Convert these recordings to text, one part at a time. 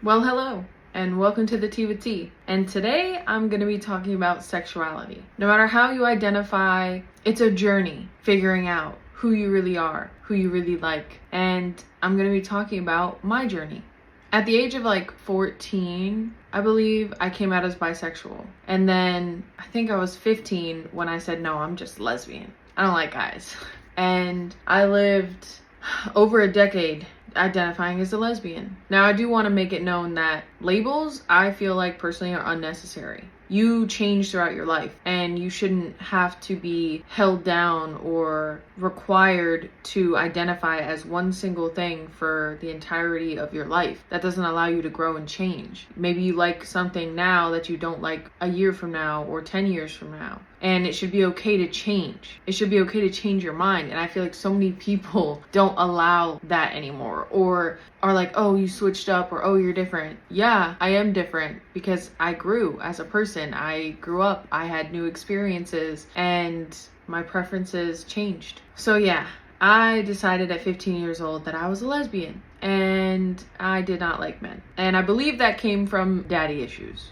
Well, hello, and welcome to the Tea with Tea. And today I'm going to be talking about sexuality. No matter how you identify, it's a journey figuring out who you really are, who you really like. And I'm going to be talking about my journey. At the age of 14, I believe I came out as bisexual. And then I think I was 15 when I said, no, I'm just lesbian. I don't like guys. And I lived over a decade identifying as a lesbian. Now, I do want to make it known that labels, I feel like personally, are unnecessary. You change throughout your life, and you shouldn't have to be held down or required to identify as one single thing for the entirety of your life. That doesn't allow you to grow and change. Maybe you like something now that you don't like a year from now or 10 years from now. And it should be okay to change. It should be okay to change your mind. And I feel like so many people don't allow that anymore, or are like, oh, you switched up, or oh, you're different. Yeah, I am different because I grew as a person. I grew up, I had new experiences, and my preferences changed. So yeah, I decided at 15 years old that I was a lesbian, and I did not like men. And I believe that came from daddy issues.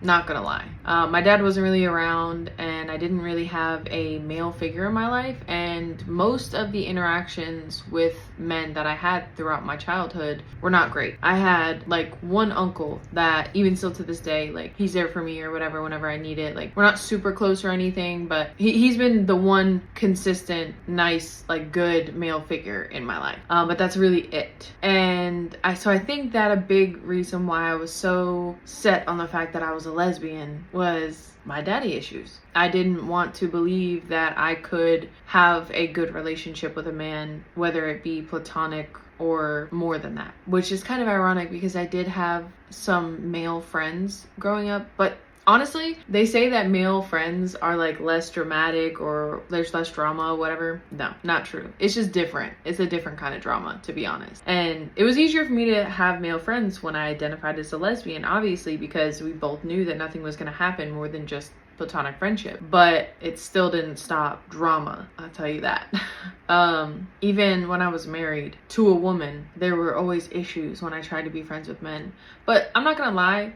Not gonna lie. My dad wasn't really around, and I didn't really have a male figure in my life, and most of the interactions with men that I had throughout my childhood were not great. I had one uncle that even still to this day, he's there for me or whatever whenever I need it. We're not super close or anything, but he's been the one consistent, nice, good male figure in my life. But that's really it. And I think that a big reason why I was so set on the fact that I was a lesbian was my daddy issues. I didn't want to believe that I could have a good relationship with a man, whether it be platonic or more than that, which is kind of ironic because I did have some male friends growing up, but honestly, they say that male friends are less dramatic or there's less drama, whatever. No, not true. It's just different. It's a different kind of drama, to be honest. And it was easier for me to have male friends when I identified as a lesbian, obviously, because we both knew that nothing was going to happen more than just platonic friendship, but it still didn't stop drama, I'll tell you that. Even when I was married to a woman, there were always issues when I tried to be friends with men. But I'm not gonna lie,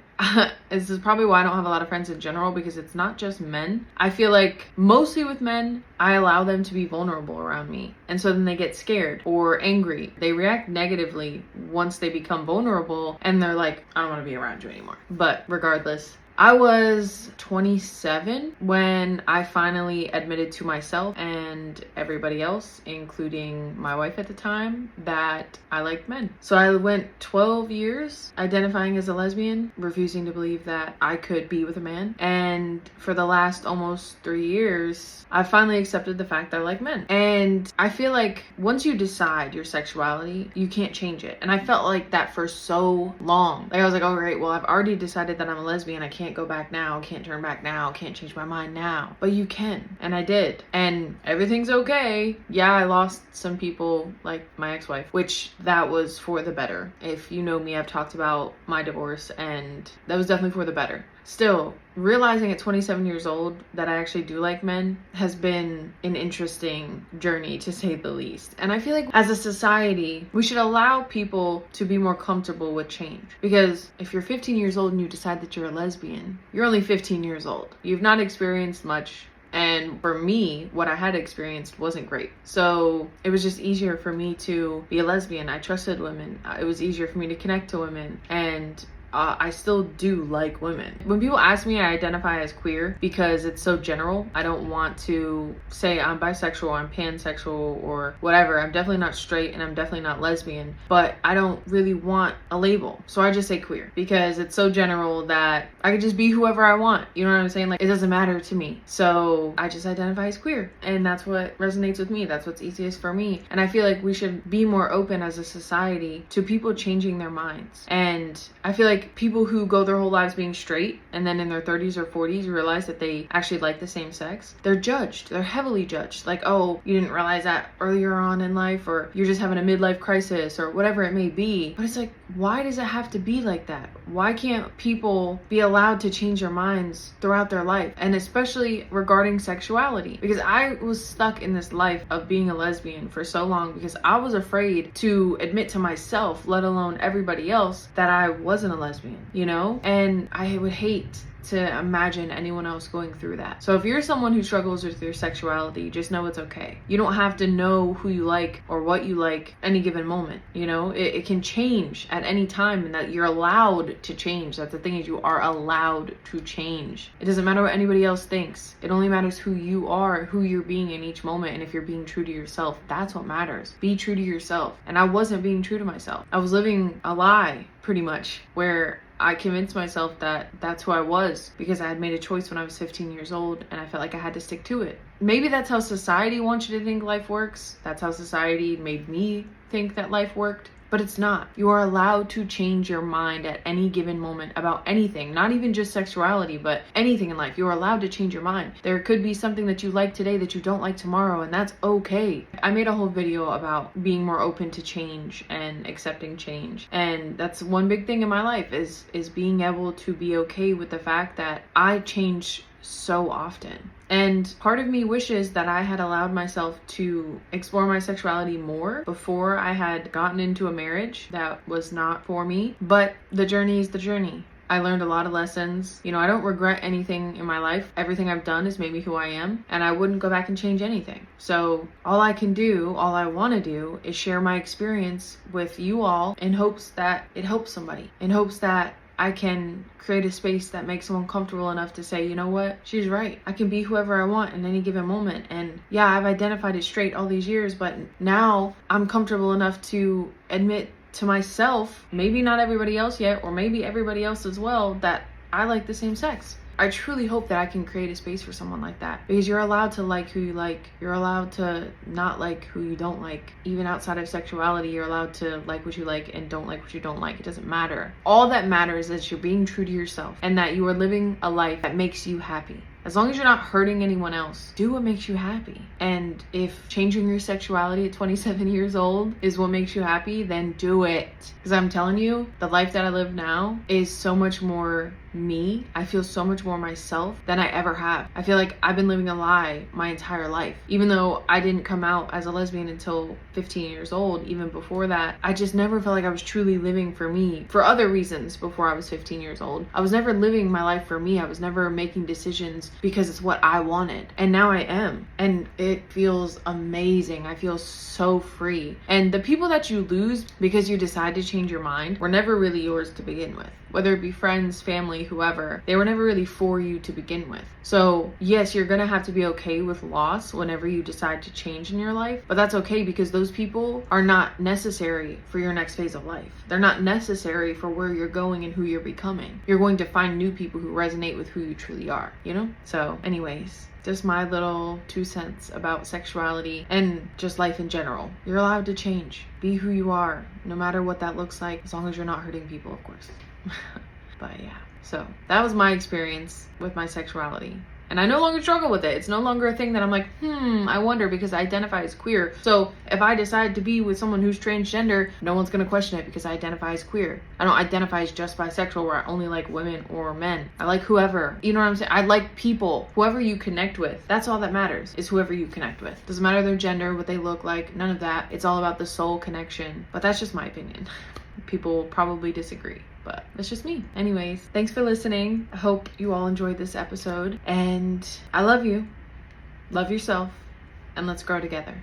this is probably why I don't have a lot of friends in general, because it's not just men. I feel like mostly with men, I allow them to be vulnerable around me, and so then they get scared or angry. They react negatively once they become vulnerable, and they're like, I don't want to be around you anymore. But regardless, I was 27 when I finally admitted to myself and everybody else, including my wife at the time, that I liked men. So I went 12 years identifying as a lesbian, refusing to believe that I could be with a man. And for the last almost 3 years, I finally accepted the fact that I like men. And I feel like once you decide your sexuality, you can't change it. And I felt like that for so long. I was like, oh, great, well, I've already decided that I'm a lesbian. I can't go back now, can't turn back now, can't change my mind now. But you can, and I did, and everything's okay. Yeah, I lost some people, like my ex-wife, which that was for the better. If you know me, I've talked about my divorce, and that was definitely for the better. Still, realizing at 27 years old that I actually do like men has been an interesting journey, to say the least. And I feel like as a society, we should allow people to be more comfortable with change. Because if you're 15 years old and you decide that you're a lesbian, you're only 15 years old. You've not experienced much. And for me, what I had experienced wasn't great. So it was just easier for me to be a lesbian. I trusted women. It was easier for me to connect to women. And I still do like women. When people ask me, I identify as queer because it's so general. I don't want to say I'm bisexual, I'm pansexual, or whatever. I'm definitely not straight, and I'm definitely not lesbian, but I don't really want a label. So I just say queer because it's so general that I could just be whoever I want. You know what I'm saying? It doesn't matter to me. So I just identify as queer, and that's what resonates with me. That's what's easiest for me. And I feel like we should be more open as a society to people changing their minds. And I feel like people who go their whole lives being straight and then in their 30s or 40s realize that they actually like the same sex, they're judged. They're heavily judged. Like, oh, you didn't realize that earlier on in life, or you're just having a midlife crisis, or whatever it may be. But it's like, why does it have to be like that? Why can't people be allowed to change their minds throughout their life? And especially regarding sexuality, because I was stuck in this life of being a lesbian for so long because I was afraid to admit to myself, let alone everybody else, that I wasn't a lesbian, you know? And I would hate to imagine anyone else going through that. So if you're someone who struggles with your sexuality, just know it's okay. You don't have to know who you like or what you like any given moment. You know, it can change at any time, and that you're allowed to change. That's the thing, is you are allowed to change. It doesn't matter what anybody else thinks. It only matters who you are, who you're being in each moment, and if you're being true to yourself. That's what matters. Be true to yourself. And I wasn't being true to myself. I was living a lie, pretty much, where I convinced myself that that's who I was because I had made a choice when I was 15 years old and I felt like I had to stick to it. Maybe that's how society wants you to think life works. That's how society made me think that life worked. But it's not. You are allowed to change your mind at any given moment about anything, not even just sexuality, but anything in life. You are allowed to change your mind. There could be something that you like today that you don't like tomorrow, and that's okay. I made a whole video about being more open to change and accepting change. And that's one big thing in my life is being able to be okay with the fact that I change so often. And part of me wishes that I had allowed myself to explore my sexuality more before I had gotten into a marriage that was not for me. But the journey is the journey. I learned a lot of lessons. You know, I don't regret anything in my life. Everything I've done has made me who I am, and I wouldn't go back and change anything. So all I can do, all I want to do, is share my experience with you all in hopes that it helps somebody, in hopes that I can create a space that makes someone comfortable enough to say, you know what, she's right. I can be whoever I want in any given moment. And yeah, I've identified it straight all these years, but now I'm comfortable enough to admit to myself, maybe not everybody else yet, or maybe everybody else as well, that I like the same sex. I truly hope that I can create a space for someone like that, because you're allowed to like who you like. You're allowed to not like who you don't like. Even outside of sexuality, you're allowed to like what you like and don't like what you don't like. It doesn't matter. All that matters is that you're being true to yourself and that you are living a life that makes you happy. As long as you're not hurting anyone else, do what makes you happy. And if changing your sexuality at 27 years old is what makes you happy, then do it. Because I'm telling you, the life that I live now is so much more me. I feel so much more myself than I ever have. I feel like I've been living a lie my entire life. Even though I didn't come out as a lesbian until 15 years old, even before that, I just never felt like I was truly living for me for other reasons before I was 15 years old. I was never living my life for me. I was never making decisions because it's what I wanted. And now I am. And it feels amazing. I feel so free. And the people that you lose because you decide to change your mind were never really yours to begin with. Whether it be friends, family, whoever, they were never really for you to begin with. So yes, you're gonna have to be okay with loss whenever you decide to change in your life, but that's okay because those people are not necessary for your next phase of life. They're not necessary for where you're going and who you're becoming. You're going to find new people who resonate with who you truly are, you know? So anyways, just my little 2 cents about sexuality and just life in general. You're allowed to change. Be who you are, no matter what that looks like, as long as you're not hurting people, of course. But yeah, so that was my experience with my sexuality. And I no longer struggle with it. It's no longer a thing that I'm like, I wonder, because I identify as queer. So if I decide to be with someone who's transgender, no one's gonna question it because I identify as queer. I don't identify as just bisexual where I only like women or men. I like whoever, you know what I'm saying? I like people, whoever you connect with. That's all that matters, is whoever you connect with. Doesn't matter their gender, what they look like, none of that. It's all about the soul connection. But that's just my opinion. People probably disagree, but that's just me. Anyways, thanks for listening. I hope you all enjoyed this episode, and I love you. Love yourself, and let's grow together.